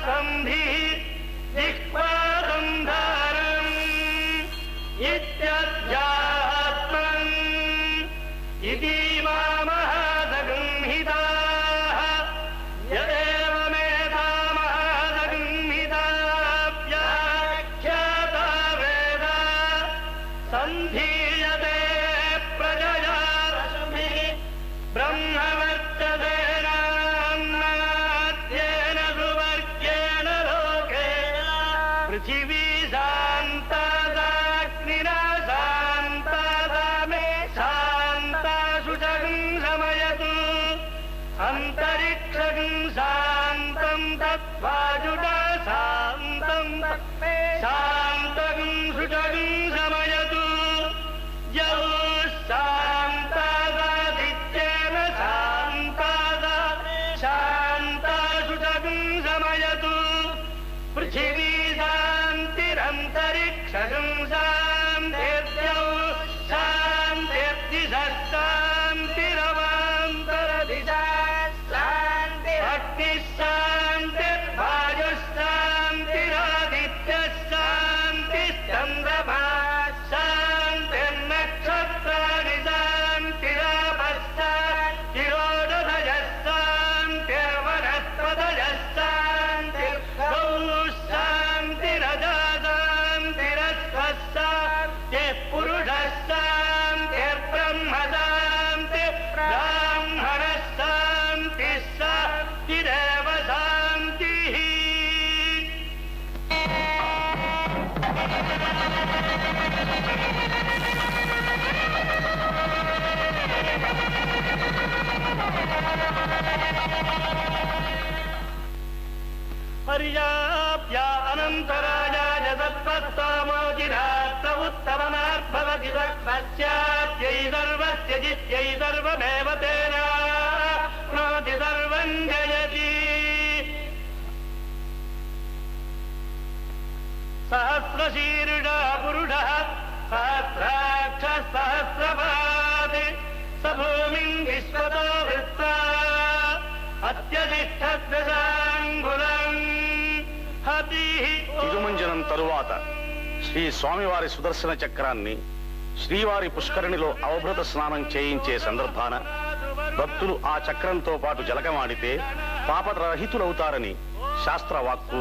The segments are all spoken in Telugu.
సంధి దిక్పాదంధారం ఇత్యధ్యాత్మన్ ఇది మామహాదగంహితాః యదేవమేతామహాదగంహితాభ్యాఖ్యాతా వేద సంధీయతే ప్రజయా రశ్మిః బ్రహ్మవర్చసేనాన్నాద్యేన సువర్గేణ లోకేన పృథివీ శాంతాదాగ్నినా శాంతాదామే శాంతాశుచగం సమయతు అంతరిక్షగం శాంతం తద్వాయునా శాంతం తత్మే శాంతగం శుచగం సమయతు యౌ శాంతాదాదిత్యేన శాంతాదా శాంతాశుచగం సమయతు పృథివీ శాంతిరంతరిక్షగం శాంతిర్ద్యౌ శాంతిర్దిశः శాంతిరవాంతరదిశः శాంతి అగ్నిः శాంతిర్వాయుः శాంతిరాదిత్యः శాంతిశ్చంద్రమాः శాంతిర్నక్షత్రాణి శాంతిరాపः శాంతిరోషధయः శాంతిర్వనస్పతయः శాంతిర్గౌः శాంతిరజా శాంతిరస్వः శాంతిః పురుషः శాంతిర్బ్రహ్మ శాంతిః బ్రాహ్మణः శాంతిः శాంతిరేవ శాంతిః. పర్యాప్య అనంతరాజాయ తత్పస్తామోజిరాత్ర ఉత్తమమార్భవతి తత్పశ్చాత్యై సర్వస్య జిత్యై సర్వమేవ తేనాప్నోతి సర్వం జయతి. సహస్రశీర్షా పురుషః సహస్రాక్షः సహస్రపాద్ స భూమిం విశ్వతో వృత్వా అత్యతిష్ఠద్దశాంగుళం హతిః. తిరుమంజనం తరువాత శ్రీ స్వామివారి సుదర్శన చక్రాన్ని శ్రీవారి పుష్కరిణిలో అవభృత స్నానం చేయించే సందర్భాన భక్తులు ఆ చక్రంతో పాటు జలకమాడితే పాపరహితులవుతారని శాస్త్రవాక్కు,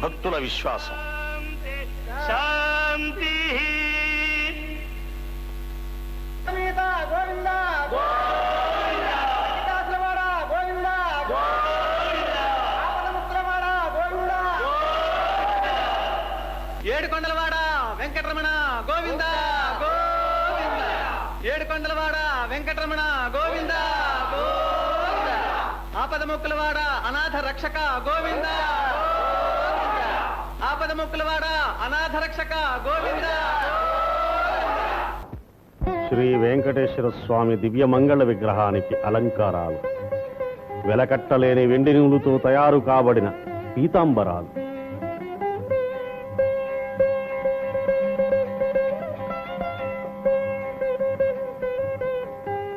భక్తుల విశ్వాసం. శాంతి. ఏడుకొండలవాడ వెంకటరమణ గోవింద గోవింద. ఏడుకొండలవాడ వెంకటరమణ గోవింద గోవింద. ఆపదముక్కులవాడ అనాథ రక్షక గోవింద గోవింద. ఆపదముక్కులవాడ అనాథ రక్షక గోవింద. శ్రీ వెంకటేశ్వర స్వామి దివ్యమంగళ విగ్రహానికి అలంకారాలు, వెలకట్టలేని వెండి నూలుతో తయారు కాబడిన పీతాంబరాలు,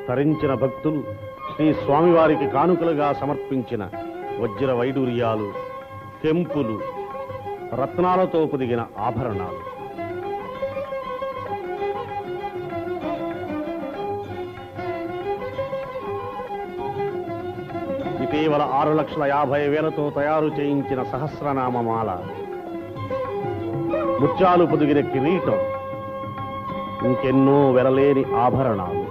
తరించిన భక్తులు శ్రీ స్వామివారికి కానుకలుగా సమర్పించిన వజ్ర వైడూర్యాలు, కెంపులు, రత్నాలతో పొదిగిన ఆభరణాలు, ఇటీవల 6,50,000తో తయారు చేయించిన సహస్రనామమాల, ముత్యాలు పొదిగిన కిరీటం, ఇంకెన్నో వెరలేని ఆభరణాలు.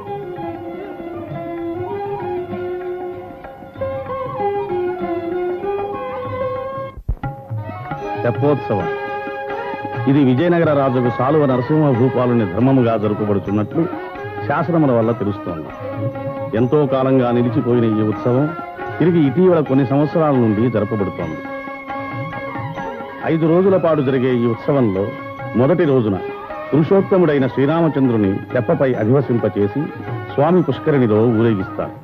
తెప్పోత్సవం ఇది విజయనగర రాజుకు సాలువ నరసింహ భూపాలుని ధర్మముగా జరుపబడుతున్నట్లు శాసనముల వల్ల తెలుస్తోంది. ఎంతో కాలంగా నిలిచిపోయిన ఈ ఉత్సవం తిరిగి ఇటీవల కొన్ని సంవత్సరాల నుండి జరపబడుతోంది. 5 రోజుల పాటు జరిగే ఈ ఉత్సవంలో మొదటి రోజున పురుషోత్తముడైన శ్రీరామచంద్రుని తెప్పపై అధివసింపచేసి స్వామి పుష్కరిణిలో ఊరేగిస్తారు.